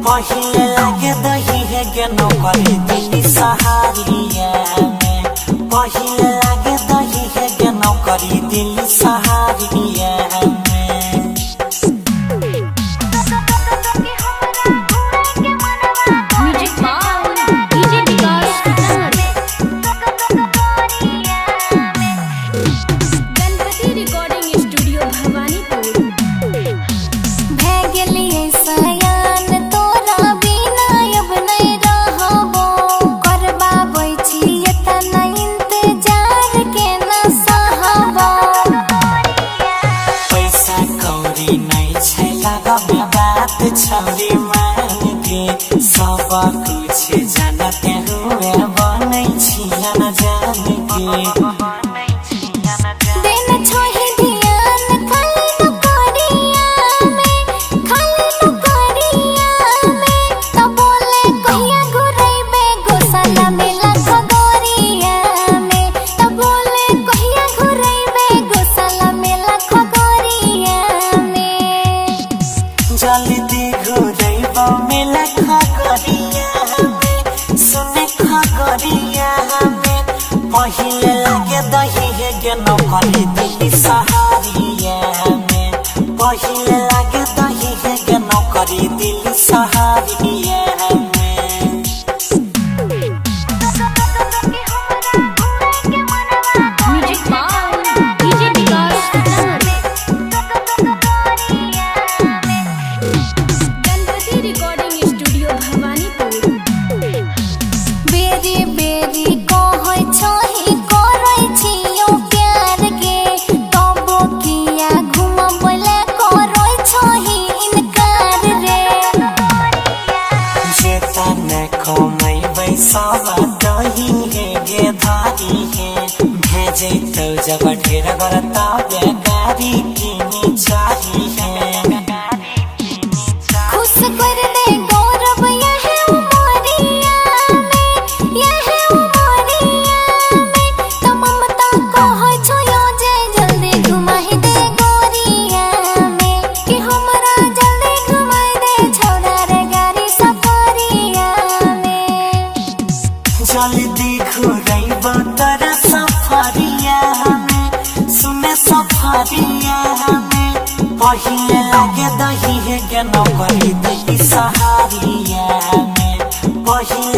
पहिले लागे दही है गेनो करी दिली सहारिया में पहिले लागे दही है गेनो करी दिली सहारिया में छौरी मान के सब कुछ जानते हुए बनै छिया न जान के देन छोहि ध्यान खाली न करिया में त बोले कहिया घुरैबे गोसाला मेला खगोरिया में त बोले कहिया घुरैबे गोसाला मेला खगोरिया में जल्दी मेला खगोरिया में सुने खगोरिया में पहिले लागे दही है गेनो करी दिली सहारिया में पहिले लागे दही है गेनो करी दिली सहारिया में दही है गे धारी है भेजे तो जब ढेर बरता बेकारी की चाही है खुश कर दे गौरव यह उमरिया में त ममता कह छयो जे जल्दी घुमाई दे गोरिया में कि हमरा जल्दी घुमाई दे छौड़ा रे गाड़ी सफरिया में जल्दी घुरैबो तोरा सफरिया में सुने सफरिया में पहिले लागे दही है गेनो करी दिली सहारिया में पहिले